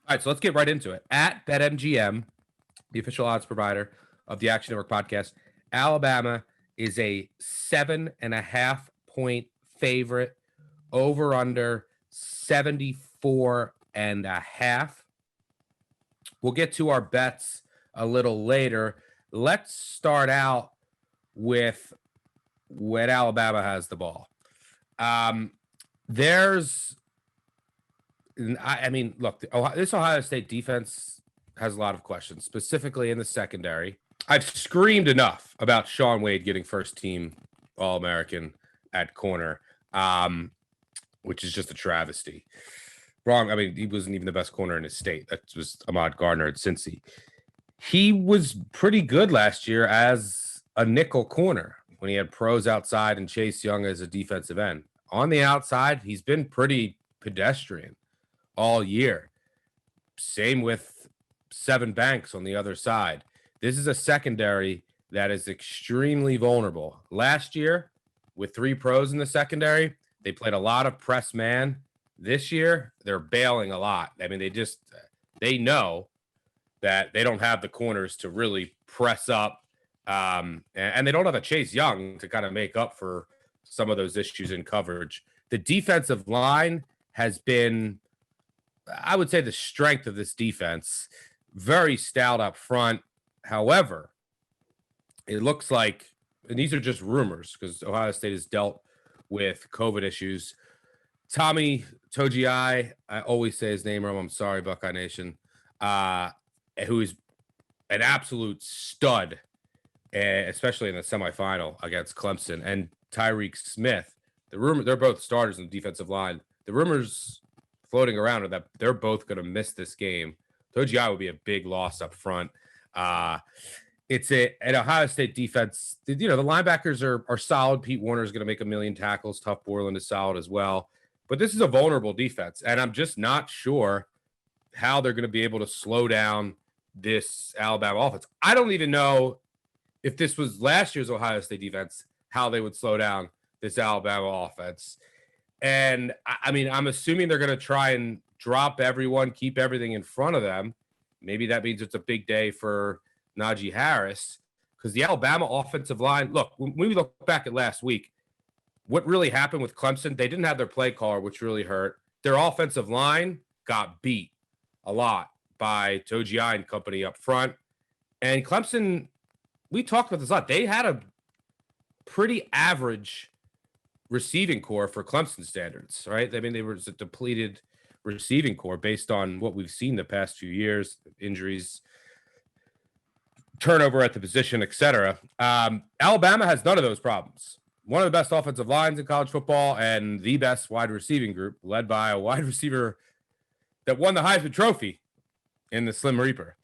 All right, so let's get right into it. At BetMGM, the official odds provider of the Action Network podcast, Alabama is a 7.5 point favorite, over under 74.5. We'll get to our bets a little later. Let's start out with when Alabama has the ball. There's, I mean, look, this Ohio State defense has a lot of questions, specifically in the secondary. I've screamed enough about Shaun Wade getting first team All-American at corner, which is just a travesty. Wrong. I mean, he wasn't even the best corner in his state. That was Ahmad Gardner at Cincy. He was pretty good last year as a nickel corner when he had pros outside and Chase Young as a defensive end. On the outside, he's been pretty pedestrian all year. Same with Sevyn Banks on the other side. This is a secondary that is extremely vulnerable. Last year, with 3 pros in the secondary, they played a lot of press man. This year, they're bailing a lot. I mean, they know that they don't have the corners to really press up, and they don't have a Chase Young to kind of make up for some of those issues in coverage. The defensive line has been, I would say, the strength of this defense. Very stout up front. However, it looks like, and these are just rumors because Ohio State has dealt with COVID issues. Tommy Togiai, I always say his name wrong. I'm sorry, Buckeye Nation, who is an absolute stud, especially in the semifinal against Clemson, and Tyreek Smith. The rumor, they're both starters in the defensive line. The rumors floating around are that they're both going to miss this game. Togiai would be a big loss up front. It's an Ohio State defense. The linebackers are solid. Pete Warner is going to make a million tackles. Tuff Borland is solid as well. But this is a vulnerable defense, and I'm just not sure how they're going to be able to slow down this Alabama offense. I don't even know if this was last year's Ohio State defense, how they would slow down this Alabama offense. And, I mean, I'm assuming they're going to try and drop everyone, keep everything in front of them. Maybe that means it's a big day for Najee Harris, because the Alabama offensive line, look, when we look back at last week, what really happened with Clemson, they didn't have their play caller, which really hurt. Their offensive line got beat a lot by Togiai and company up front. And Clemson, we talked about this a lot. They had a pretty average receiving core for Clemson standards, right? I mean, they were a depleted receiving core based on what we've seen the past few years, injuries, turnover at the position, etc. Alabama has none of those problems. One of the best offensive lines in college football and the best wide receiving group, led by a wide receiver that won the Heisman Trophy in the Slim Reaper.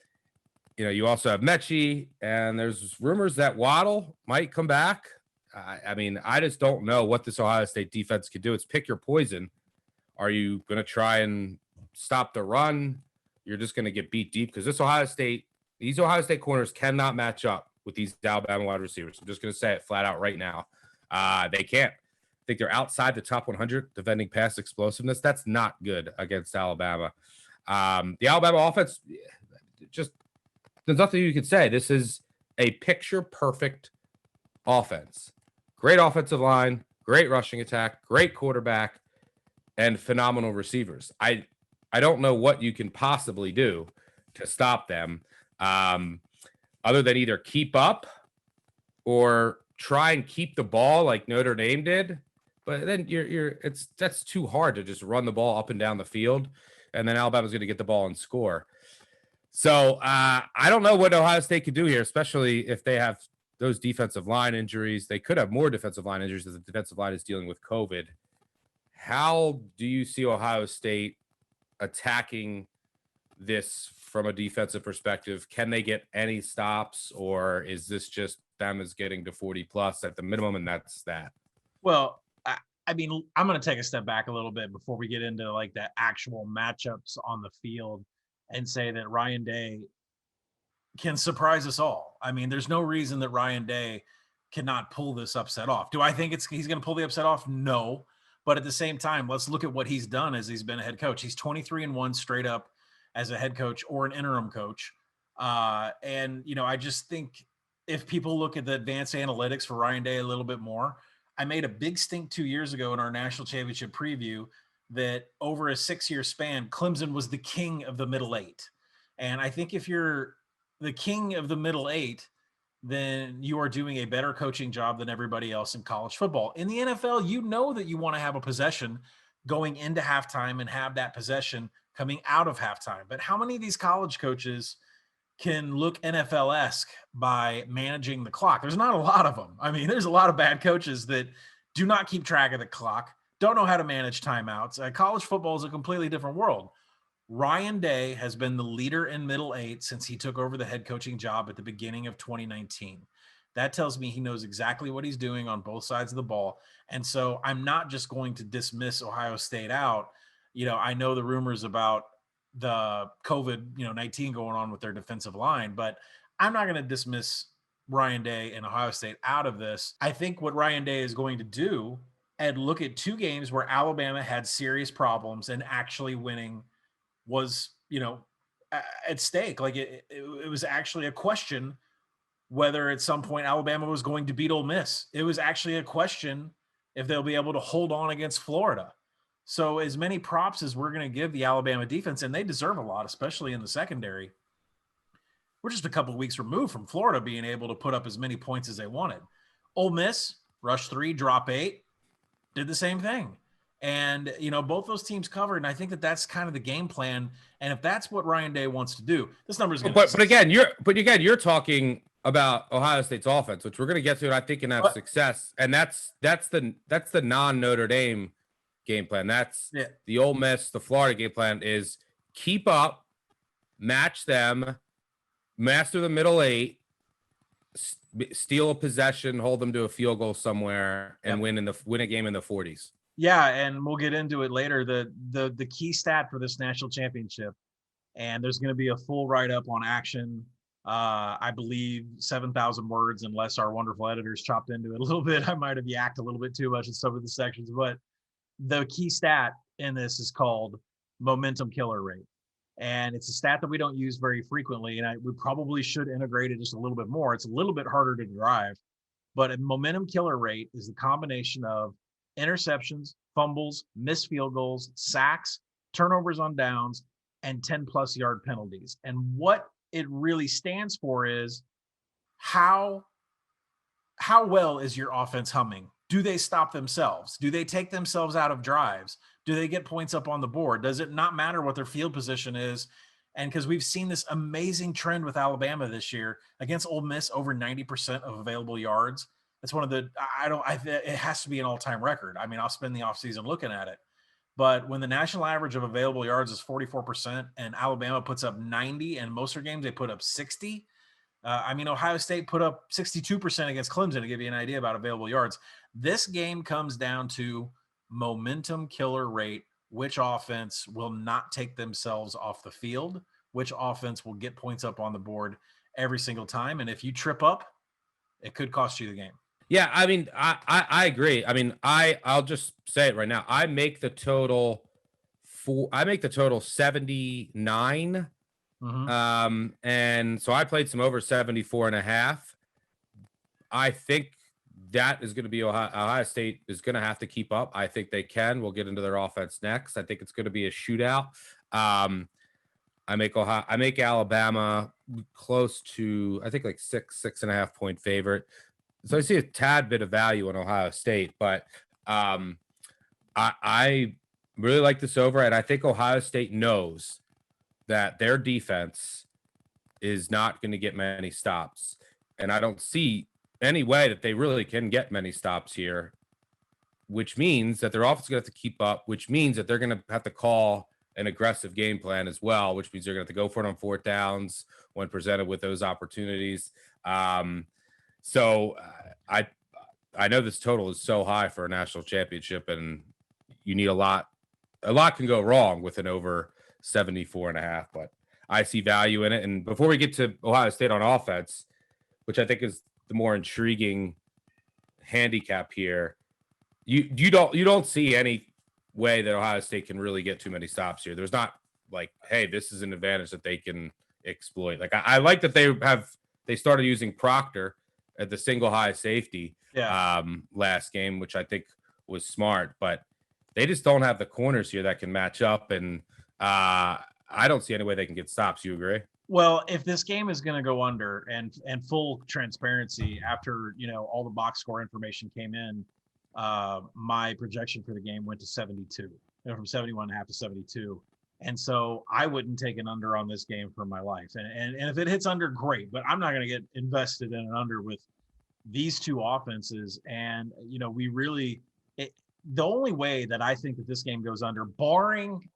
You also have Mechie, and there's rumors that Waddle might come back. I mean, I just don't know what this Ohio State defense could do. It's pick your poison. Are you going to try and stop the run? You're just going to get beat deep because these Ohio State corners cannot match up with these Alabama wide receivers. I'm just going to say it flat out right now. They can't. I think they're outside the top 100 defending pass explosiveness. That's not good against Alabama. The Alabama offense, just there's nothing you could say. This is a picture-perfect offense. Great offensive line, great rushing attack, great quarterback, and phenomenal receivers. I don't know what you can possibly do to stop them, other than either keep up or try and keep the ball like Notre Dame did. But then that's too hard to just run the ball up and down the field, and then Alabama's going to get the ball and score. So I don't know what Ohio State could do here, especially if they have those defensive line injuries. They could have more defensive line injuries as the defensive line is dealing with COVID. How do you see Ohio State attacking this from a defensive perspective? Can they get any stops, or is this just them as getting to 40 plus at the minimum, and that's that? Well, I mean, I'm going to take a step back a little bit before we get into like the actual matchups on the field and say that Ryan Day can surprise us all. I mean, there's no reason that Ryan Day cannot pull this upset off. Do I think he's going to pull the upset off? No. But at the same time, let's look at what he's done as he's been a head coach. He's 23-1 straight up as a head coach or an interim coach. And, you know, I just think if people look at the advanced analytics for Ryan Day a little bit more, I made a big stink 2 years ago in our national championship preview that over a 6-year span, Clemson was the king of the middle eight. And I think if you're the king of the middle eight, then you are doing a better coaching job than everybody else in college football. In the NFL, you know that you want to have a possession going into halftime and have that possession coming out of halftime. But how many of these college coaches can look NFL-esque by managing the clock? There's not a lot of them. I mean, there's a lot of bad coaches that do not keep track of the clock, don't know how to manage timeouts. College football is a completely different world. Ryan Day has been the leader in middle eight since he took over the head coaching job at the beginning of 2019. That tells me he knows exactly what he's doing on both sides of the ball. And so I'm not just going to dismiss Ohio State out. You know, I know the rumors about the COVID, 19 going on with their defensive line, but I'm not going to dismiss Ryan Day and Ohio State out of this. I think what Ryan Day is going to do and look at 2 games where Alabama had serious problems and actually winning was, at stake. Like it was actually a question whether at some point Alabama was going to beat Ole Miss. It was actually a question if they'll be able to hold on against Florida. So as many props as we're going to give the Alabama defense, and they deserve a lot, especially in the secondary, we're just a couple of weeks removed from Florida being able to put up as many points as they wanted. Ole Miss, rush 3, drop 8, did the same thing. And, both those teams covered. And I think that that's kind of the game plan. And if that's what Ryan Day wants to do, this number is going to. But again, you're talking about Ohio State's offense, which we're going to get to. And I think can have success. And that's the non-Notre Dame game plan. That's the Ole Miss, the Florida game plan is keep up, match them, master the middle eight, steal a possession, hold them to a field goal somewhere, and win a game in the 40s. Yeah, and we'll get into it later. The key stat for this national championship, and there's going to be a full write-up on Action. I believe 7,000 words, unless our wonderful editors chopped into it a little bit. I might have yacked a little bit too much in some of the sections, but the key stat in this is called momentum killer rate. And it's a stat that we don't use very frequently, and we probably should integrate it just a little bit more. It's a little bit harder to derive, but a momentum killer rate is the combination of interceptions, fumbles, missed field goals, sacks, turnovers on downs, and 10-plus yard penalties. And what it really stands for is how well is your offense humming? Do they stop themselves? Do they take themselves out of drives? Do they get points up on the board? Does it not matter what their field position is? And because we've seen this amazing trend with Alabama this year against Ole Miss, over 90% of available yards. It's one of the, it has to be an all-time record. I mean, I'll spend the offseason looking at it. But when the national average of available yards is 44% and Alabama puts up 90, and most of their games they put up 60. Ohio State put up 62% against Clemson, to give you an idea about available yards. This game comes down to momentum killer rate. Which offense will not take themselves off the field? Which offense will get points up on the board every single time? And if you trip up, it could cost you the game. Yeah, I mean, I agree. I mean, I'll just say it right now. I make the total 79. Mm-hmm. And so I played some over 74.5. I think that is going to be Ohio State is going to have to keep up. I think they can. We'll get into their offense next. I think it's going to be a shootout. I make Alabama close to, I think, like 6.5 point favorite. So I see a tad bit of value in Ohio State, but I really like this over, and I think Ohio State knows that their defense is not going to get many stops, and I don't see any way that they really can get many stops here, which means that their offense is going to have to keep up, which means that they're going to have to call an aggressive game plan as well, which means they're going to have to go for it on 4th downs when presented with those opportunities. So I know this total is so high for a national championship, and you need a lot can go wrong with an over 74.5, but I see value in it. And before we get to Ohio State on offense, which I think is the more intriguing handicap here, you don't see any way that Ohio State can really get too many stops here. There's not like, hey, this is an advantage that they can exploit. Like I like that they started using Proctor at the single high safety Yeah. last game, which I think was smart, but they just don't have the corners here that can match up. And I don't see any way they can get stops. You agree? Well, if this game is going to go under, and full transparency, after all the box score information came in, my projection for the game went to 72, from 71 and a half to 72. And so I wouldn't take an under on this game for my life. And if it hits under, great, but I'm not going to get invested in an under with these two offenses. And we really, the only way that I think that this game goes under, barring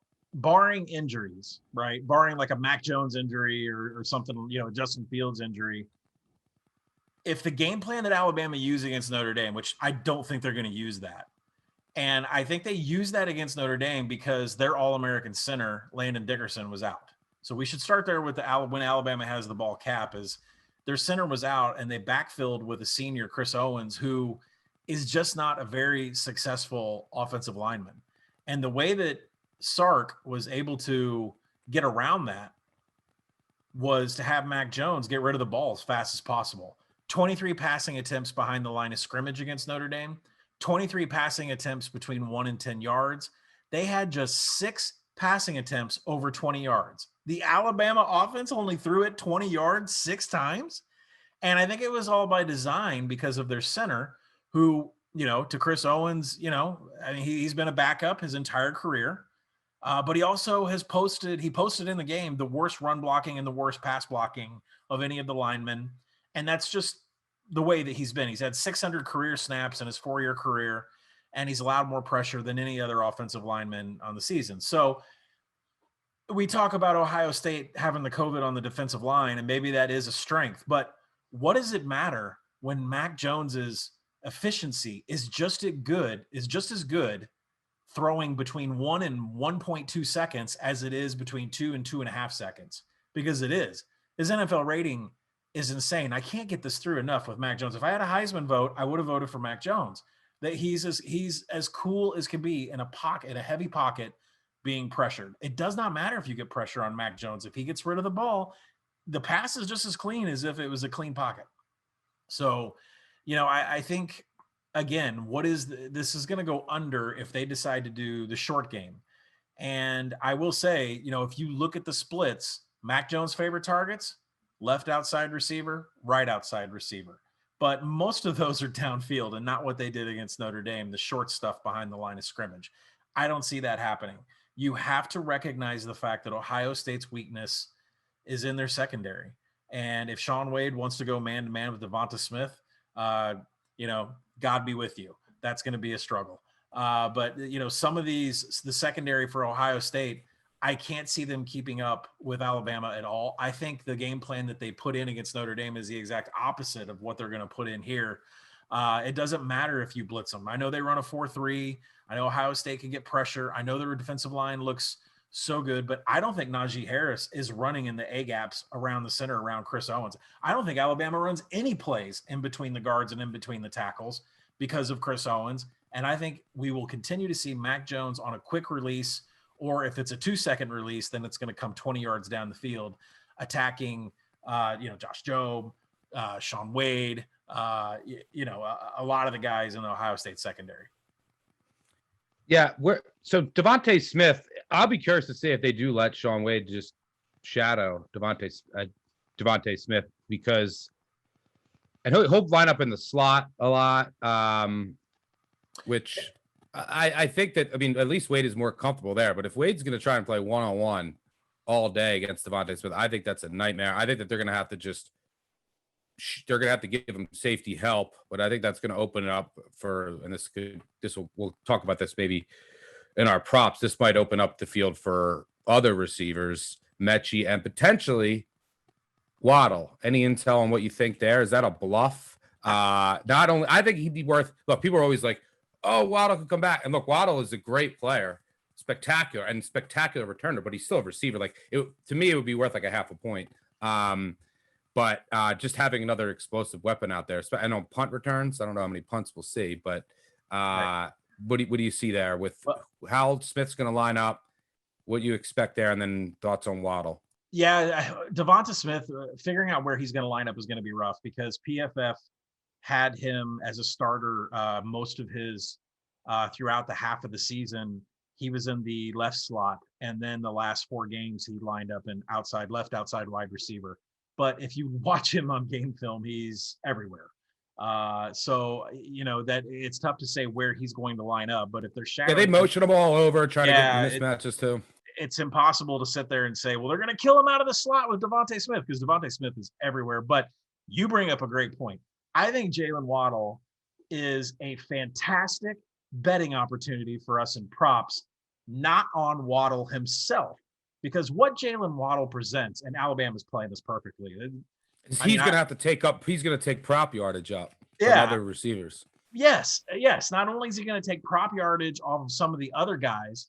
injuries, right? Barring like a Mac Jones injury or something, Justin Fields injury. If the game plan that Alabama used against Notre Dame, which I don't think they're going to use that, and I think they used that against Notre Dame because their All-American center, Landon Dickerson, was out. So we should start there with when Alabama has the ball cap, is their center was out and they backfilled with a senior, Chris Owens, who is just not a very successful offensive lineman. And the way that Sark was able to get around that was to have Mac Jones get rid of the ball as fast as possible. 23 passing attempts behind the line of scrimmage against Notre Dame, 23 passing attempts between 1 and 10 yards. They had just 6 passing attempts over 20 yards. The Alabama offense only threw it 20 yards 6 times. And I think it was all by design because of their center, who, to Chris Owens, I mean, he's been a backup his entire career. But he also posted in the game the worst run blocking and the worst pass blocking of any of the linemen. And that's just the way that he's been. He's had 600 career snaps in his 4-year career, and he's allowed more pressure than any other offensive lineman on the season. So we talk about Ohio State having the COVID on the defensive line, and maybe that is a strength. But what does it matter when Mac Jones's efficiency is just as good throwing between 1 and 1.2 seconds as it is between 2 and 2.5 seconds? Because it is. His NFL rating is insane. I can't get this through enough with Mac Jones. If I had a Heisman vote, I would have voted for Mac Jones. That he's as cool as can be in a heavy pocket, being pressured. It does not matter if you get pressure on Mac Jones. If he gets rid of the ball, the pass is just as clean as if it was a clean pocket. So, I think, again, this is going to go under if they decide to do the short game. And I will say, if you look at the splits, Mac Jones' favorite targets, left outside receiver, right outside receiver. But most of those are downfield and not what they did against Notre Dame, the short stuff behind the line of scrimmage. I don't see that happening. You have to recognize the fact that Ohio State's weakness is in their secondary. And if Shaun Wade wants to go man-to-man with Devonta Smith, God be with you. That's going to be a struggle. But some of the secondary for Ohio State, I can't see them keeping up with Alabama at all. I think the game plan that they put in against Notre Dame is the exact opposite of what they're going to put in here. It doesn't matter if you blitz them. I know they run a 4-3. I know Ohio State can get pressure. I know their defensive line looks so good, but I don't think Najee Harris is running in the A-gaps around the center around Chris Owens. I don't think Alabama runs any plays in between the guards and in between the tackles because of Chris Owens. And I think we will continue to see Mac Jones on a quick release, or if it's a 2-second release, then it's going to come 20 yards down the field, attacking, Josh Jobe, Shaun Wade, a lot of the guys in the Ohio State secondary. Yeah, so Devonta Smith, I'll be curious to see if they do let Shaun Wade just shadow Devonta Smith, because and he'll line up in the slot a lot, which I think that, at least Wade is more comfortable there. But if Wade's going to try and play one-on-one all day against Devonta Smith, I think that's a nightmare. I think that they're going to have to give him safety help, but I think that's going to open it up we'll talk about this maybe in our props. This might open up the field for other receivers, Mechie, and potentially Waddle. Any intel on what you think there? Is that a bluff? Not only, I think he'd be worth, look, people are always like, oh, Waddle could come back. And look, Waddle is a great player, spectacular returner, but he's still a receiver. To me, it would be worth like a half a point. But just having another explosive weapon out there, and on punt returns, I don't know how many punts we'll see, but right. What do you see there with how Smith's going to line up? what you expect there, and then thoughts on Waddle. Yeah, Devonta Smith, figuring out where he's going to line up is going to be rough because PFF had him as a starter most of his throughout the half of the season. He was in the left slot, and then the last 4 games he lined up in outside left, outside wide receiver. But if you watch him on game film, he's everywhere. So that it's tough to say where he's going to line up. But if they're shadowing, they motion him all over, try to get mismatches too. It's impossible to sit there and say, well, they're going to kill him out of the slot with Devonta Smith because Devonta Smith is everywhere. But you bring up a great point. I think Jalen Waddle is a fantastic betting opportunity for us in props, not on Waddle himself, because what Jalen Waddle presents, and Alabama's playing this perfectly. He's going to have to take prop yardage up from other receivers. Yes. Not only is he going to take prop yardage off of some of the other guys,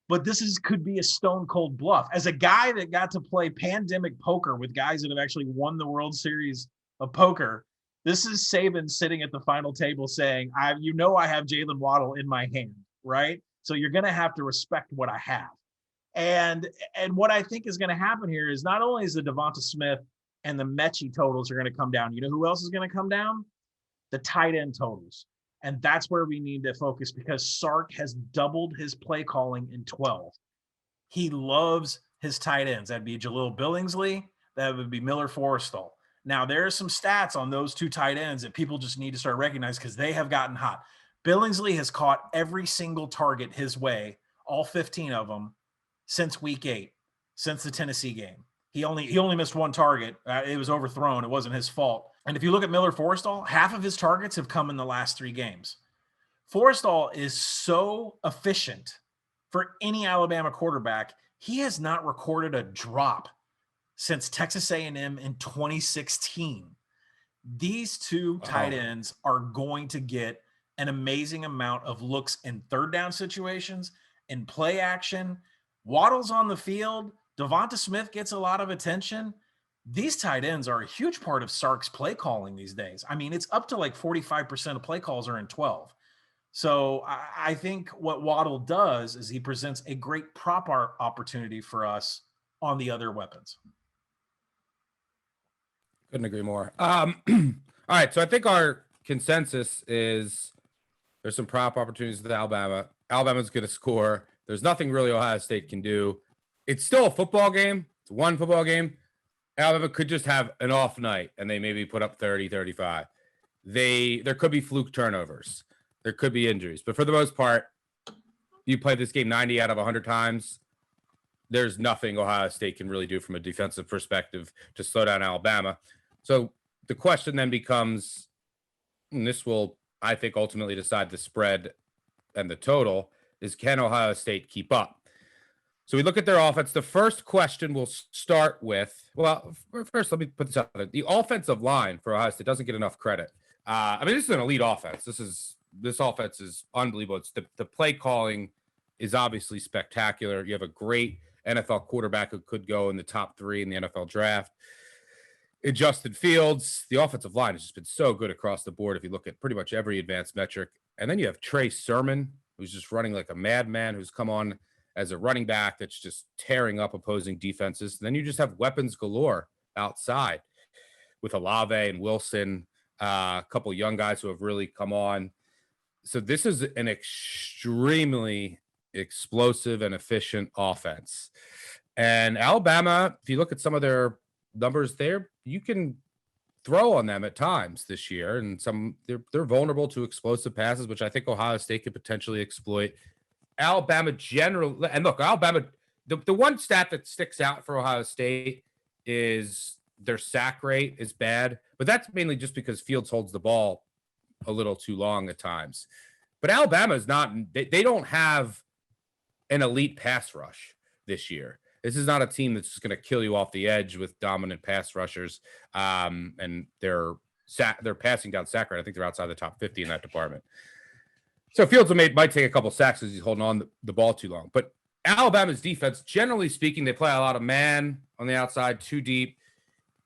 but this could be a stone cold bluff. As a guy that got to play pandemic poker with guys that have actually won the World Series of Poker, this is Saban sitting at the final table saying, I have Jalen Waddle in my hand, right? So you're going to have to respect what I have. And what I think is going to happen here is not only is the Devonta Smith and the Mechie totals are going to come down. You know who else is going to come down? The tight end totals. And that's where we need to focus because Sark has doubled his play calling in 12. He loves his tight ends. That'd be Jaleel Billingsley. That would be Miller Forrestall. Now, there are some stats on those 2 tight ends that people just need to start recognizing because they have gotten hot. Billingsley has caught every single target his way, all 15 of them, since week 8, since the Tennessee game. He only missed 1 target. It was overthrown. It wasn't his fault. And if you look at Miller Forrestall, half of his targets have come in the last 3 games. Forrestall is so efficient for any Alabama quarterback. He has not recorded a drop since Texas A&M in 2016. These 2 tight ends are going to get an amazing amount of looks in third down situations, in play action. Waddle's on the field. Devonta Smith gets a lot of attention. These tight ends are a huge part of Sark's play calling these days. I mean, it's up to like 45% of play calls are in 12. So I think what Waddle does is he presents a great prop opportunity for us on the other weapons. Couldn't agree more. All right, so I think our consensus is there's some prop opportunities with Alabama. Alabama's going to score. There's nothing really Ohio State can do. It's still a football game. It's one football game. Alabama could just have an off night and they maybe put up 30, 35. There could be fluke turnovers. There could be injuries. But for the most part, you play this game 90 out of 100 times. There's nothing Ohio State can really do from a defensive perspective to slow down Alabama. So the question then becomes, and this will, I think, ultimately decide the spread and the total, is can Ohio State keep up? So we look at their offense. The first question we'll start with, well, first, let me put this out there. The offensive line for Ohio State doesn't get enough credit. I mean, this is an elite offense. This offense is unbelievable. It's the play calling is obviously spectacular. You have a great NFL quarterback who could go in the top 3 in the NFL draft. In Justin Fields, the offensive line has just been so good across the board if you look at pretty much every advanced metric. And then you have Trey Sermon, who's just running like a madman, who's come on as a running back that's just tearing up opposing defenses. And then you just have weapons galore outside with Olave and Wilson, a couple young guys who have really come on. So this is an extremely explosive and efficient offense. And Alabama, if you look at some of their numbers there, you can throw on them at times this year. And they're vulnerable to explosive passes, which I think Ohio State could potentially exploit. Alabama generally, and look, Alabama, the one stat that sticks out for Ohio State is their sack rate is bad, but that's mainly just because Fields holds the ball a little too long at times. But Alabama is not, they don't have an elite pass rush this year. This is not a team that's just going to kill you off the edge with dominant pass rushers. And their passing down sack rate, I think they're outside the top 50 in that department. So Fields might take a couple sacks because he's holding on the ball too long. But Alabama's defense, generally speaking, they play a lot of man on the outside, too deep.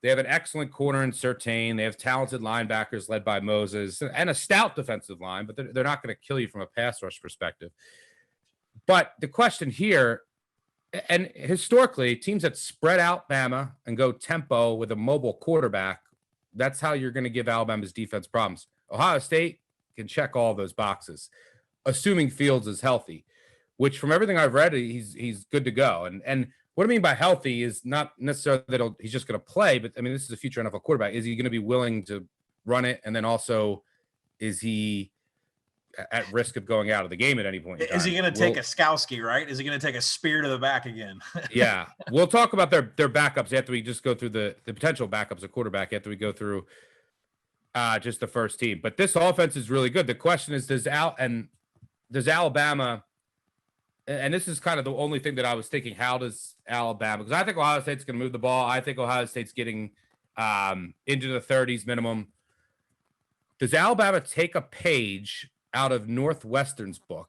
They have an excellent corner in Surtain. They have talented linebackers led by Moses and a stout defensive line, but they're not going to kill you from a pass rush perspective. But the question here, And historically, teams that spread out Bama and go tempo with a mobile quarterback, that's how you're going to give Alabama's defense problems. Ohio State can check all those boxes, assuming Fields is healthy, which from everything I've read, he's good to go. And what I mean by healthy is not necessarily that he's just going to play, but I mean, this is a future NFL quarterback. Is he going to be willing to run it? And then also, is he at risk of going out of the game at any point in time? Is he going to take a Skowski, right? Is he going to take a spear to the back again? Yeah. We'll talk about their backups after we just go through the potential backups of quarterback after we go through just the first team. But this offense is really good. The question is, does Alabama, and this is kind of the only thing that I was thinking, how does Alabama, because I think Ohio State's going to move the ball. I think Ohio State's getting into the 30s minimum. Does Alabama take a page out of Northwestern's book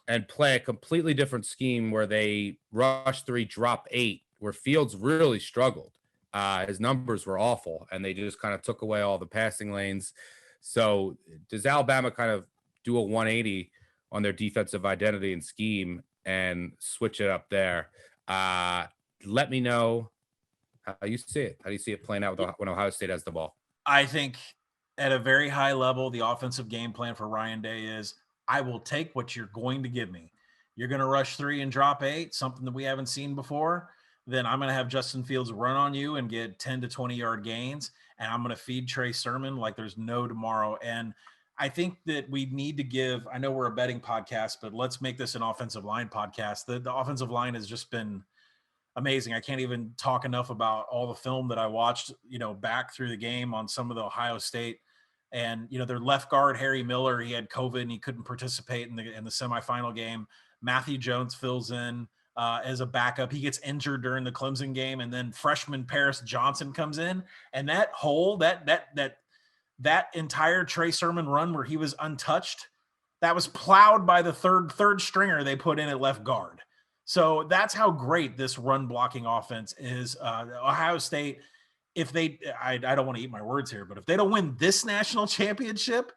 and play a completely different scheme where they rush 3, drop 8, where Fields really struggled? His numbers were awful, and they just kind of took away all the passing lanes. So does Alabama kind of do a 180 on their defensive identity and scheme and switch it up there? Let me know how you see it. How do you see it playing out when Ohio State has the ball? I think at a very high level, the offensive game plan for Ryan Day is, I will take what you're going to give me. You're going to rush 3 and drop 8, something that we haven't seen before. Then I'm going to have Justin Fields run on you and get 10 to 20 yard gains. And I'm going to feed Trey Sermon like there's no tomorrow. And I think that we need to give, I know we're a betting podcast, but let's make this an offensive line podcast. The offensive line has just been amazing. I can't even talk enough about all the film that I watched, back through the game on some of the Ohio State. And, their left guard, Harry Miller, he had COVID and he couldn't participate in the semifinal game. Matthew Jones fills in as a backup. He gets injured during the Clemson game. And then freshman Paris Johnson comes in, and that hole, that entire Trey Sermon run where he was untouched, that was plowed by the third stringer they put in at left guard. So that's how great this run blocking offense is. Ohio State, if I don't want to eat my words here, but if they don't win this national championship,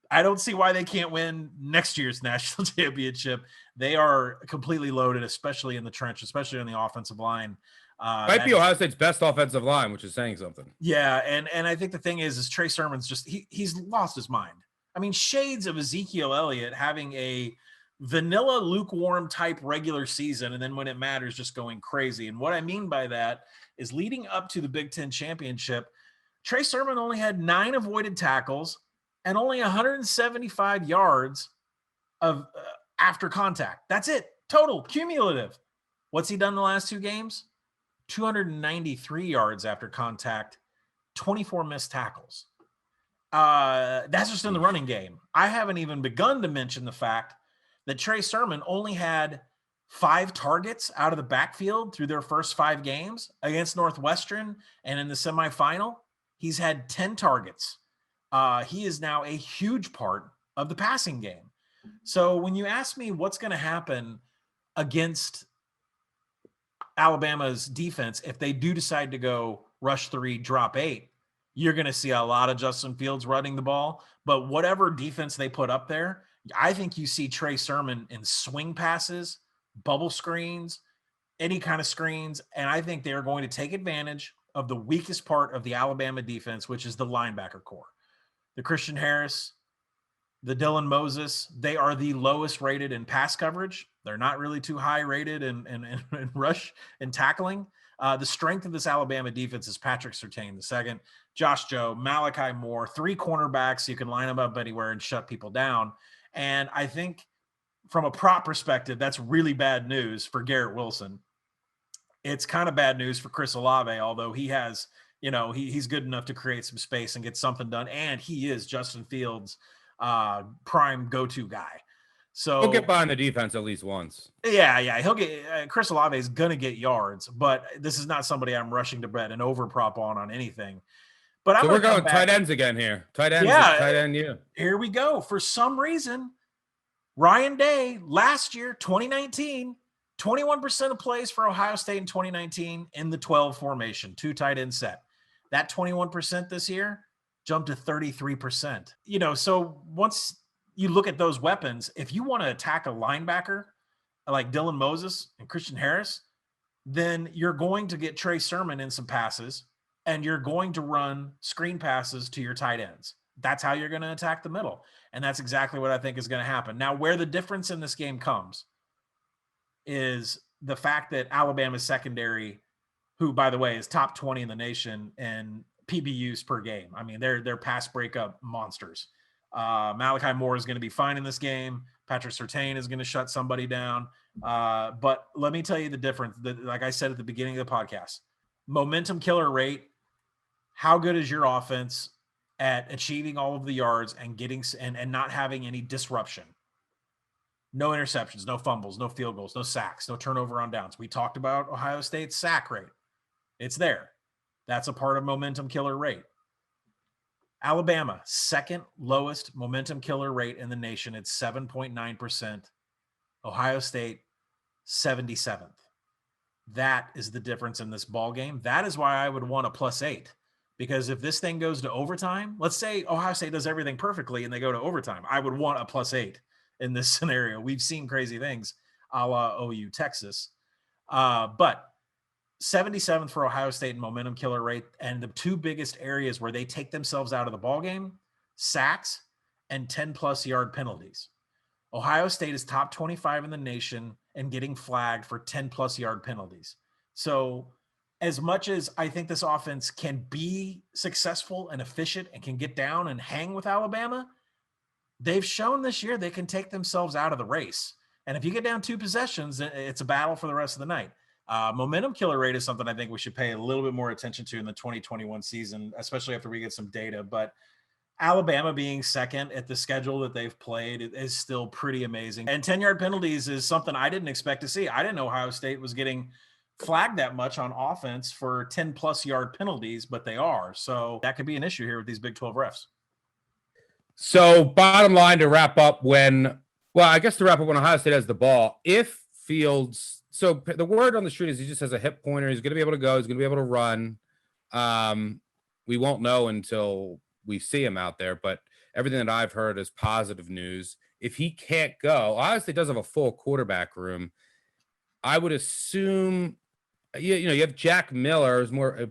I don't see why they can't win next year's national championship. They are completely loaded, especially in the trench, especially on the offensive line. Might be Ohio State's best offensive line, which is saying something. Yeah, and I think the thing is Trey Sermon's just he's lost his mind. I mean, shades of Ezekiel Elliott having a vanilla lukewarm type regular season, and then when it matters, just going crazy. And what I mean by that is, leading up to the Big Ten championship, Trey Sermon only had 9 avoided tackles and only 175 yards of after contact. That's it, total cumulative. What's he done the last 2 games? 293 yards after contact, 24 missed tackles. That's just in the running game. I haven't even begun to mention the fact that Trey Sermon only had 5 targets out of the backfield through their first 5 games against Northwestern, and in the semifinal, he's had 10 targets. He is now a huge part of the passing game. So when you ask me what's going to happen against Alabama's defense, if they do decide to go rush 3, drop 8, you're going to see a lot of Justin Fields running the ball. But whatever defense they put up there, I think you see Trey Sermon in swing passes, bubble screens, any kind of screens. And I think they're going to take advantage of the weakest part of the Alabama defense, which is the linebacker core. The Christian Harris, the Dylan Moses, they are the lowest rated in pass coverage. They're not really too high rated in rush and tackling. The strength of this Alabama defense is Patrick Surtain II, Josh Joe, Malachi Moore, 3 cornerbacks. You can line them up anywhere and shut people down. And I think from a prop perspective, that's really bad news for Garrett Wilson. It's kind of bad news for Chris Olave, although he has, he's good enough to create some space and get something done. And he is Justin Fields' prime go-to guy. So he'll get behind the defense at least once. Yeah. He'll get Chris Olave is going to get yards, but this is not somebody I'm rushing to bet an over prop on anything. But so we're going tight ends again here. Tight ends. Yeah. Tight end. Yeah. Here we go. For some reason, Ryan Day last year, 2019, 21% of plays for Ohio State in 2019 in the 12 formation, 2 tight end set. That 21% this year jumped to 33%. So once you look at those weapons, if you want to attack a linebacker like Dylan Moses and Christian Harris, then you're going to get Trey Sermon in some passes, and you're going to run screen passes to your tight ends. That's how you're going to attack the middle. And that's exactly what I think is going to happen. Now, where the difference in this game comes is the fact that Alabama's secondary, who, by the way, is top 20 in the nation in PBUs per game. I mean, they're pass breakup monsters. Malachi Moore is going to be fine in this game. Patrick Surtain is going to shut somebody down. But let me tell you the difference. Like I said at the beginning of the podcast, momentum killer rate. How good is your offense at achieving all of the yards and getting and not having any disruption? No interceptions, no fumbles, no field goals, no sacks, no turnover on downs. We talked about Ohio State's sack rate. It's there. That's a part of momentum killer rate. Alabama, second lowest momentum killer rate in the nation. It's 7.9%. Ohio State, 77th. That is the difference in this ball game. That is why I would want a +8. Because if this thing goes to overtime, let's say Ohio State does everything perfectly and they go to overtime, I would want a +8 in this scenario. We've seen crazy things a la OU Texas. But 77th for Ohio State in momentum killer rate. And the two biggest areas where they take themselves out of the ball game, sacks and 10+ yard penalties. Ohio State is top 25 in the nation and getting flagged for 10+ yard penalties. So as much as I think this offense can be successful and efficient and can get down and hang with Alabama, they've shown this year they can take themselves out of the race. And if you get down 2 possessions, it's a battle for the rest of the night. Momentum killer rate is something I think we should pay a little bit more attention to in the 2021 season, especially after we get some data. But Alabama being second at the schedule that they've played is still pretty amazing. And 10-yard penalties is something I didn't expect to see. I didn't know Ohio State was getting flagged that much on offense for 10+ yard penalties, but they are. So that could be an issue here with these Big 12 refs. So bottom line to wrap up when Ohio State has the ball, if Fields, so the word on the street is he just has a hip pointer. He's going to be able to go. He's going to be able to run. We won't know until we see him out there, but everything that I've heard is positive news. If he can't go, Ohio State does have a full quarterback room. I would assume, you have Jack Miller, who's more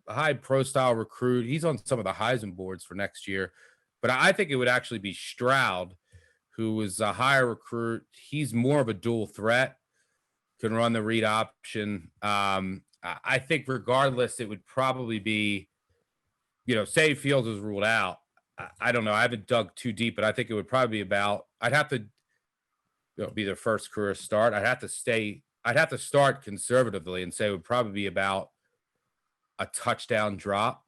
a high pro style recruit. He's on some of the Heisman boards for next year, but I think it would actually be Stroud, who is a higher recruit. He's more of a dual threat, can run the read option. I think regardless, it would probably be, say Fields was ruled out. I don't know. I haven't dug too deep, but I think it would probably be about, I'd have to be their first career start. I'd have to start conservatively and say it would probably be about a touchdown drop.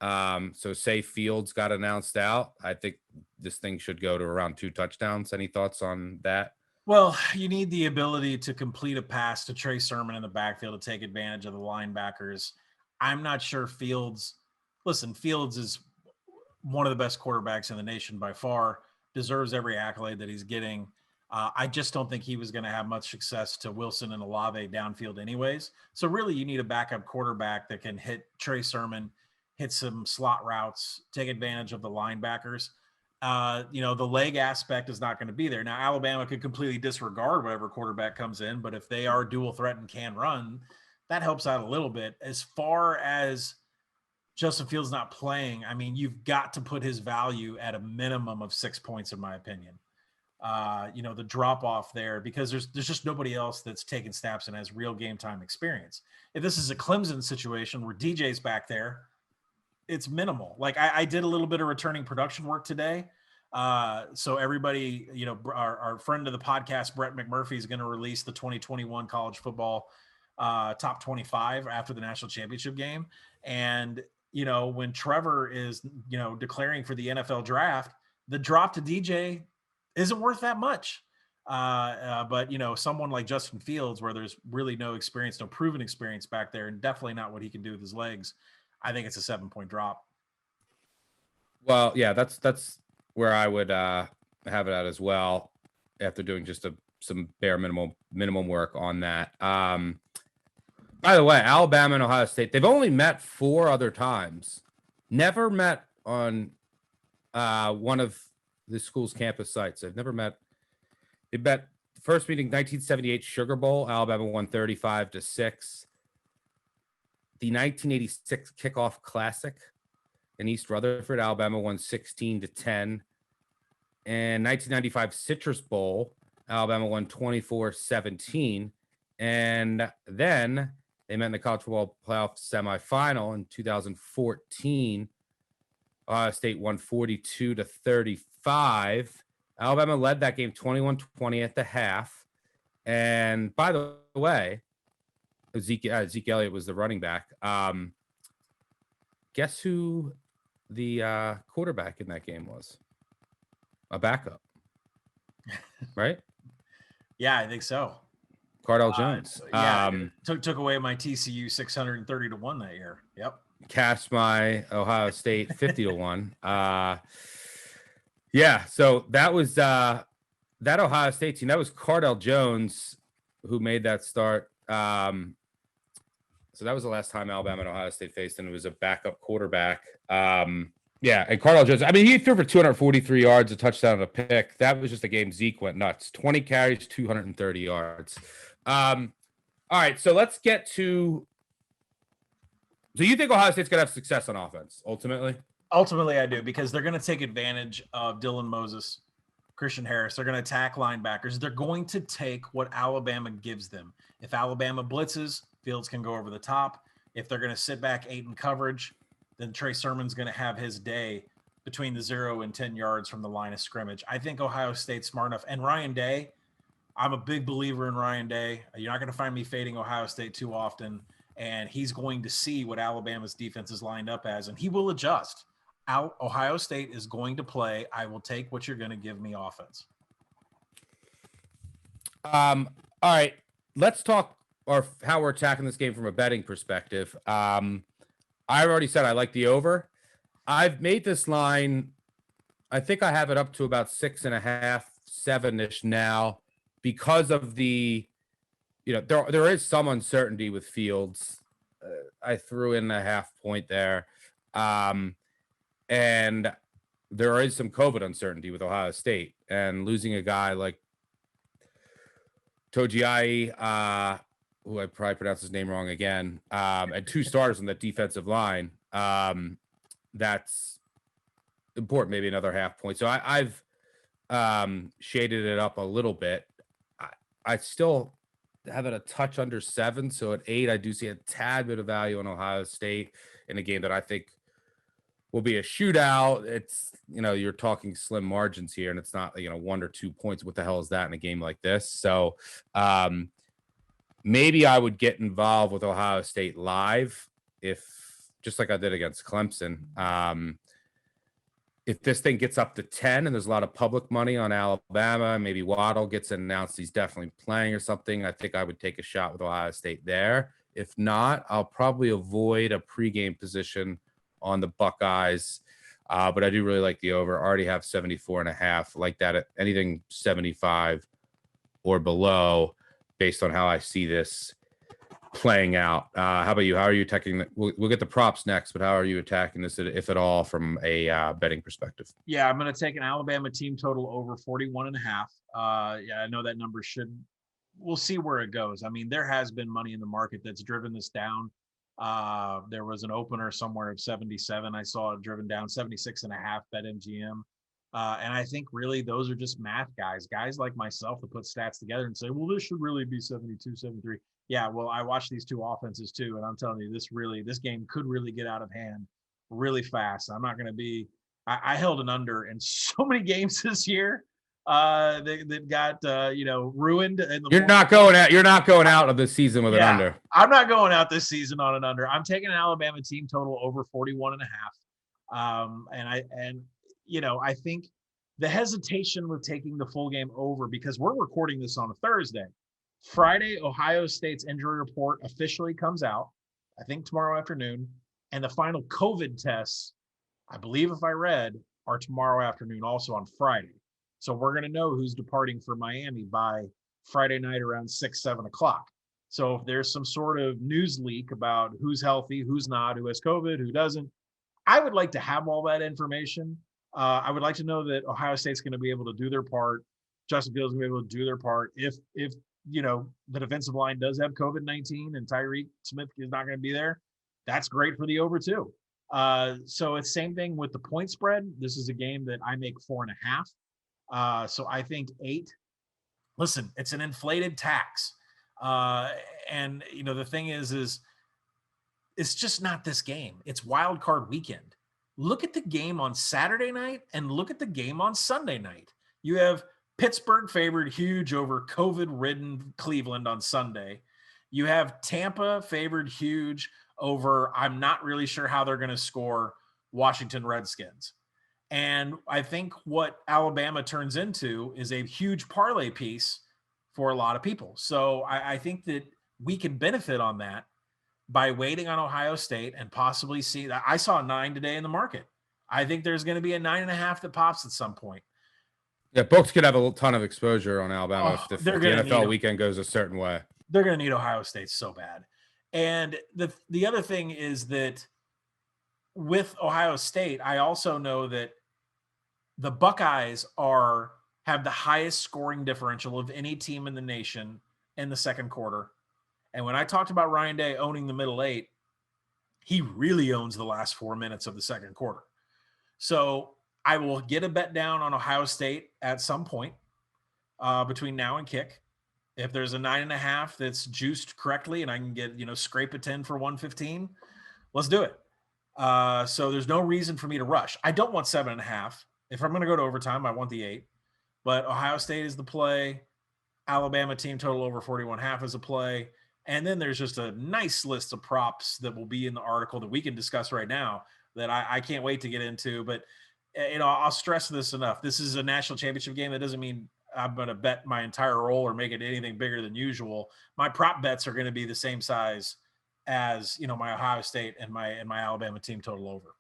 So say Fields got announced out, I think this thing should go to around 2 touchdowns. Any thoughts on that? Well, you need the ability to complete a pass to Trey Sermon in the backfield to take advantage of the linebackers. I'm not sure Fields is one of the best quarterbacks in the nation by far, deserves every accolade that he's getting. I just don't think he was going to have much success to Wilson and Olave downfield anyways. So really you need a backup quarterback that can hit Trey Sermon, hit some slot routes, take advantage of the linebackers. The leg aspect is not going to be there. Now, Alabama could completely disregard whatever quarterback comes in, but if they are dual threat and can run, that helps out a little bit. As far as Justin Fields not playing, I mean, you've got to put his value at a minimum of 6 points, in my opinion. The drop off there, because there's just nobody else that's taken snaps and has real game time experience. If this is a Clemson situation where DJ's back there, it's minimal. Like I did a little bit of returning production work today. So everybody, our friend of the podcast, Brett McMurphy, is going to release the 2021 college football top 25 after the national championship game. And, when Trevor is, declaring for the NFL draft, the drop to DJ isn't worth that much. But someone like Justin Fields, where there's really no experience, no proven experience back there, and definitely not what he can do with his legs, I think it's a 7-point drop. Well, yeah, that's where I would have it at as well, after doing just some bare minimum work on that. By the way, Alabama and Ohio State, they've only met 4 other times. Never met on one of the school's campus sites. They've never met. They met first meeting, 1978 Sugar Bowl. Alabama won 35-6. The 1986 Kickoff Classic in East Rutherford, Alabama won 16-10. And 1995 Citrus Bowl, Alabama won 24-17. And then they met in the college football playoff semifinal in 2014. Ohio State won 42-35. Alabama led that game 21-20 at the half. And by the way, Zeke Elliott was the running back. Guess who the quarterback in that game was? A backup, right? Yeah, I think so. Cardell Jones. Took away my TCU 630-1 that year. Yep. Cast my Ohio State 50-1. Yeah, so that was that Ohio State team. That was Cardell Jones who made that start. So that was the last time Alabama and Ohio State faced, and it was a backup quarterback. Yeah, and Cardell Jones, I mean, he threw for 243 yards, a touchdown, and a pick. That was just a game Zeke went nuts. 20 carries, 230 yards. All right, so let's get to – do you think Ohio State's going to have success on offense, ultimately? Ultimately, I do, because they're going to take advantage of Dylan Moses, Christian Harris. They're going to attack linebackers. They're going to take what Alabama gives them. If Alabama blitzes, Fields can go over the top. If they're going to sit back 8 in coverage, then Trey Sermon's going to have his day between the 0 and 10 yards from the line of scrimmage. I think Ohio State's smart enough. And Ryan Day, I'm a big believer in Ryan Day. You're not going to find me fading Ohio State too often. And he's going to see what Alabama's defense is lined up as, and he will adjust. Ohio State is going to play, I will take what you're going to give me offense. All right. Let's talk how we're attacking this game from a betting perspective. I already said I like the over. I've made this line. I think I have it up to about 6.5, 7-ish now because of the, there is some uncertainty with Fields. I threw in a half point there. And there is some COVID uncertainty with Ohio State, and losing a guy like Togiai, who I probably pronounced his name wrong again, and 2 starters on the defensive line. That's important, maybe another half point. So I've shaded it up a little bit. I still have it a touch under 7. So at 8, I do see a tad bit of value on Ohio State in a game that I think will be a shootout. It's, you're talking slim margins here, and it's not, 1 or 2 points. What the hell is that in a game like this? So maybe I would get involved with Ohio State live just like I did against Clemson. If this thing gets up to 10 and there's a lot of public money on Alabama, maybe Waddle gets announced he's definitely playing or something, I think I would take a shot with Ohio State there. If not, I'll probably avoid a pregame position on the Buckeyes. But I do really like the over. I already have 74.5. Like that at anything 75 or below based on how I see this playing out. How about you? How are you attacking? We'll get the props next, but how are you attacking this, if at all, from a betting perspective? Yeah, I'm going to take an Alabama team total over 41.5. Yeah, I know that number we'll see where it goes. I mean, there has been money in the market that's driven this down. There was an opener somewhere of 77. I saw it driven down 76.5 BetMGM. And I think really those are just math guys like myself that put stats together and say, well, this should really be 72, 73. Yeah, well, I watched these 2 offenses too, and I'm telling you, this game could really get out of hand really fast. I'm not going to be – I held an under in so many games this year that got ruined. You're not going out of the season with an under. I'm not going out this season on an under. I'm taking an Alabama team total over 41.5. I think the hesitation with taking the full game over, because we're recording this on a Thursday. Friday, Ohio State's injury report officially comes out, I think tomorrow afternoon, and the final COVID tests, I believe if I read, are tomorrow afternoon, also on Friday. So we're going to know who's departing for Miami by Friday night around 6, 7 o'clock. So if there's some sort of news leak about who's healthy, who's not, who has COVID, who doesn't, I would like to have all that information. I would like to know that Ohio State's going to be able to do their part Justin Fields will be able to do their part. If the defensive line does have COVID-19 and Tyreek Smith is not going to be there, that's great for the over too. So it's same thing with the point spread. This is a game that I make 4.5. So I think 8. Listen, it's an inflated tax. And the thing is it's just not this game. It's wild card weekend. Look at the game on Saturday night and look at the game on Sunday night. You have Pittsburgh favored huge over COVID-ridden Cleveland on Sunday. You have Tampa favored huge over, I'm not really sure how they're going to score, Washington Redskins. And I think what Alabama turns into is a huge parlay piece for a lot of people. So I think that we can benefit on that by waiting on Ohio State and possibly see that. I saw a 9 today in the market. I think there's going to be a 9.5 that pops at some point. Yeah, books could have a ton of exposure on Alabama if the NFL weekend goes a certain way. They're going to need Ohio State so bad. And the other thing is that with Ohio State, I also know that the Buckeyes have the highest scoring differential of any team in the nation in the second quarter. And when I talked about Ryan Day owning the middle 8, he really owns the last 4 minutes of the second quarter. So I will get a bet down on Ohio State at some point between now and kick. If there's a 9.5 that's juiced correctly and I can get, scrape a 10 for 115, let's do it. So there's no reason for me to rush. I don't want 7.5. If I'm going to go to overtime, I want the 8. But Ohio State is the play. Alabama team total over 41.5 is a play. And then there's just a nice list of props that will be in the article that we can discuss right now that I can't wait to get into. But, I'll stress this enough. This is a national championship game. That doesn't mean I'm going to bet my entire roll or make it anything bigger than usual. My prop bets are going to be the same size as, my Ohio State and my Alabama team total over.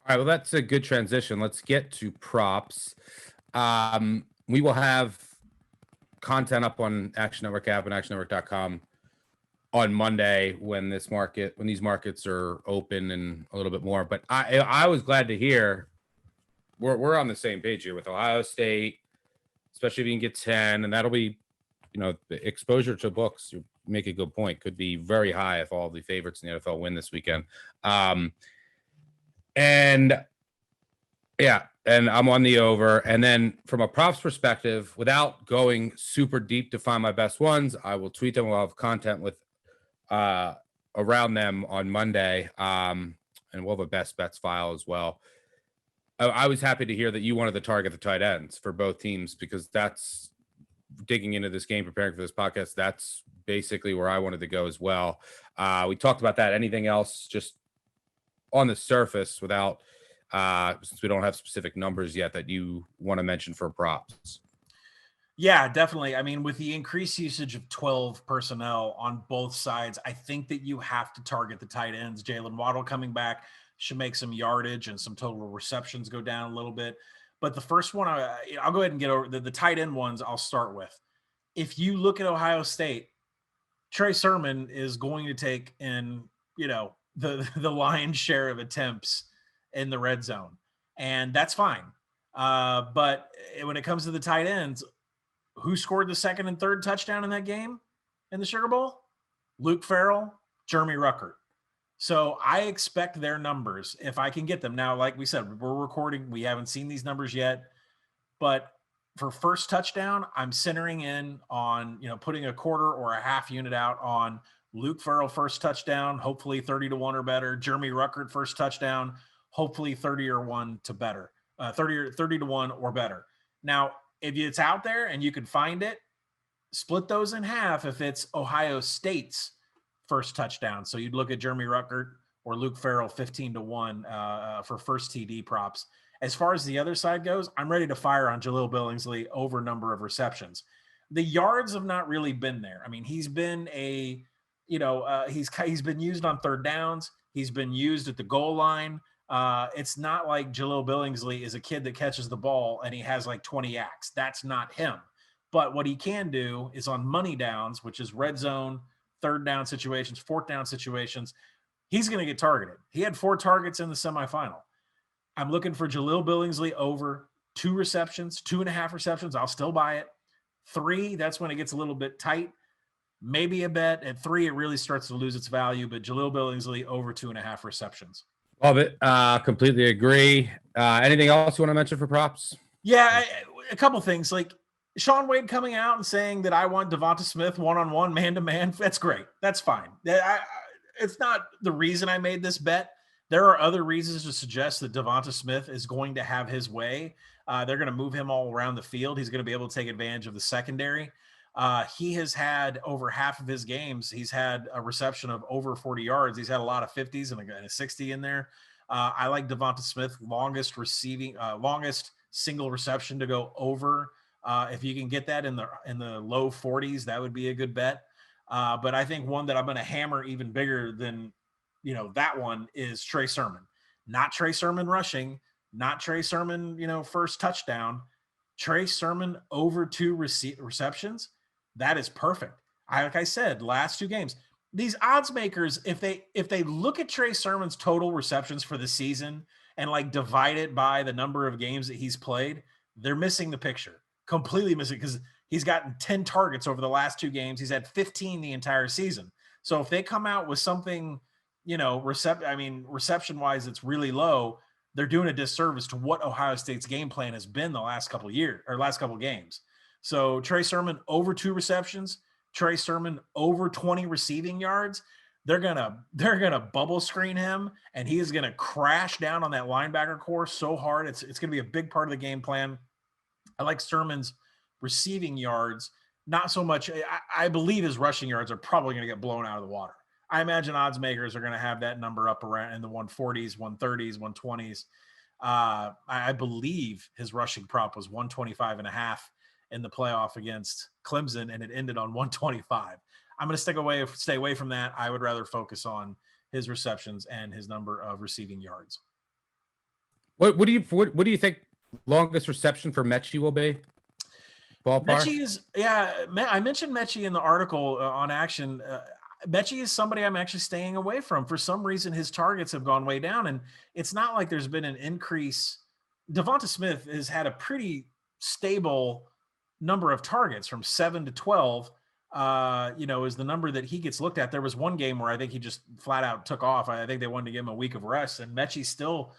All right, well, that's a good transition. Let's get to props. We will have content up on Action Network app and actionnetwork.com on Monday when these markets are open and a little bit more. But I was glad to hear we're on the same page here with Ohio State, especially if you can get 10, and that'll be, the exposure to books. You make a good point. Could be very high if all the favorites in the NFL win this weekend. And I'm on the over. And then from a props perspective, without going super deep to find my best ones, I will tweet them. We'll have content with around them on Monday. And we'll have a best bets file as well. I was happy to hear that you wanted to target the tight ends for both teams, because that's digging into this game, preparing for this podcast. That's basically where I wanted to go as well. We talked about that. Anything else just on the surface without, since we don't have specific numbers yet, that you want to mention for props? Yeah, definitely. I mean, with the increased usage of 12 personnel on both sides, I think that you have to target the tight ends. Jalen Waddle coming back should make some yardage and some total receptions go down a little bit. But the first one, I'll go ahead and get over the tight end ones. I'll start with. If you look at Ohio State, Trey Sermon is going to take in, the lion's share of attempts in the red zone, and that's fine. But when it comes to the tight ends, who scored the second and third touchdown in that game in the Sugar Bowl? Luke Farrell, Jeremy Ruckert. So I expect their numbers, if I can get them. Now, like we said, we're recording. We haven't seen these numbers yet. But for first touchdown, I'm centering in on, putting a quarter or a half unit out on Luke Farrell first touchdown, hopefully 30-1 or better. Jeremy Ruckert first touchdown, hopefully 30-1 to better. 30-1 or better. Now, if it's out there and you can find it, split those in half if it's Ohio State's first touchdown. So you'd look at Jeremy Ruckert or Luke Farrell 15-1 for first TD props. As far as the other side goes, I'm ready to fire on Jaleel Billingsley over number of receptions. The yards have not really been there. I mean, he's been he's been used on third downs. He's been used at the goal line. It's not like Jaleel Billingsley is a kid that catches the ball and he has like 20 yaks. That's not him. But what he can do is on money downs, which is red zone, third down situations, fourth down situations, he's going to get targeted. He had 4 targets in the semifinal. I'm looking for Jaleel Billingsley over 2 receptions, 2.5 receptions, I'll still buy it. 3, that's when it gets a little bit tight. Maybe a bet. At 3, it really starts to lose its value, but Jaleel Billingsley over 2.5 receptions. Love it. Completely agree. Anything else you want to mention for props? Yeah, a couple things. Like Shaun Wade coming out and saying that I want Devonta Smith one-on-one, man-to-man. That's great. That's fine. It's not the reason I made this bet. There are other reasons to suggest that Devonta Smith is going to have his way. They're going to move him all around the field. He's going to be able to take advantage of the secondary. He has had over half of his games, he's had a reception of over 40 yards. He's had a lot of 50s and a 60 in there. I like Devonta Smith, longest single reception to go over. If you can get that in the low 40s, that would be a good bet. But I think one that I'm going to hammer even bigger than that one is Trey Sermon. Not Trey Sermon rushing, not Trey Sermon, first touchdown. Trey Sermon over 2 receptions. That is perfect. Like I said, last 2 games, these odds makers, if they look at Trey Sermon's total receptions for the season and like divide it by the number of games that he's played, they're missing the picture, completely missing, because he's gotten 10 targets over the last 2 games. He's had 15 the entire season. So if they come out with something, reception wise, it's really low, they're doing a disservice to what Ohio State's game plan has been the last couple of years or last couple of games. So Trey Sermon over 2 receptions, Trey Sermon over 20 receiving yards. They're gonna bubble screen him, and he is gonna crash down on that linebacker core so hard. It's gonna be a big part of the game plan. I like Sermon's receiving yards, not so much. I believe his rushing yards are probably gonna get blown out of the water. I imagine odds makers are going to have that number up around in the 140s, 130s, 120s. I believe his rushing prop was 125.5 in the playoff against Clemson, and it ended on 125. I'm going to stay away from that. I would rather focus on his receptions and his number of receiving yards. What do you think longest reception for Mechie will be? Ballpark? Mechie is, I mentioned Mechie in the article on Action. Mechie is somebody I'm actually staying away from. For some reason, his targets have gone way down, and it's not like there's been an increase. Devonta Smith has had a pretty stable number of targets from 7 to 12, is the number that he gets looked at. There was one game where I think he just flat out took off. I think they wanted to give him a week of rest, and Mechie still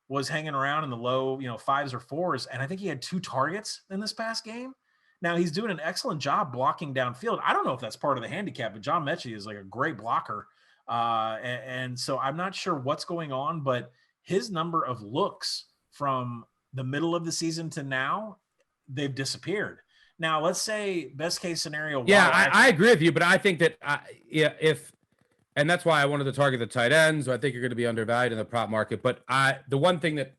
was hanging around in the low, 5s or 4s. And I think he had 2 targets in this past game. Now, he's doing an excellent job blocking downfield. I don't know if that's part of the handicap, but John Mechie is like a great blocker. And so I'm not sure what's going on, but his number of looks from the middle of the season to now, they've disappeared. Now, let's say best case scenario. Yeah, I agree with you, but I think that and that's why I wanted to target the tight ends. I think you're going to be undervalued in the prop market. But the one thing that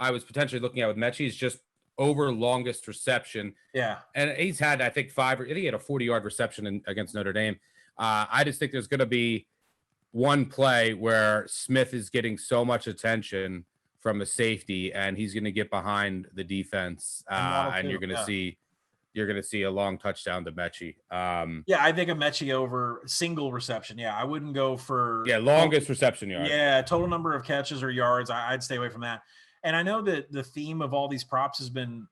I was potentially looking at with Mechie is just over longest reception. Yeah. And he's had, I think, I think he had a 40-yard reception against Notre Dame. I just think there's going to be one play where Smith is getting so much attention from the safety, and he's going to get behind the defense, and you're going to see a long touchdown to Mechie. I think a Mechie over single reception. Yeah, I wouldn't go for longest reception yard. Yeah, total number of catches or yards. I'd stay away from that. And I know that the theme of all these props has been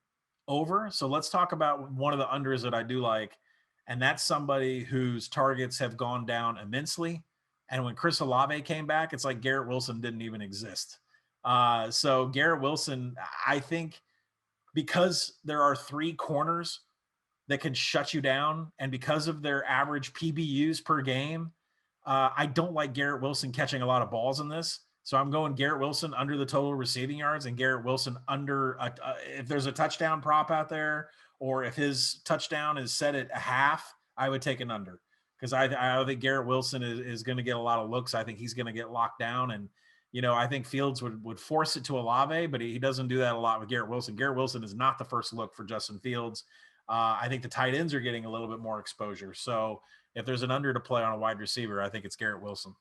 over. So let's talk about one of the unders that I do like. And that's somebody whose targets have gone down immensely. And when Chris Olave came back, it's like Garrett Wilson didn't even exist. So Garrett Wilson, I think because there are 3 corners that can shut you down, and because of their average PBUs per game, I don't like Garrett Wilson catching a lot of balls in this. So I'm going Garrett Wilson under the total receiving yards, and Garrett Wilson under if there's a touchdown prop out there, or if his touchdown is set at a half, I would take an under, because I think Garrett Wilson is going to get a lot of looks. I think he's going to get locked down, and I think Fields would force it to Olave, but he doesn't do that a lot with Garrett Wilson. Garrett Wilson is not the first look for Justin Fields. I think the tight ends are getting a little bit more exposure. So if there's an under to play on a wide receiver, I think it's Garrett Wilson.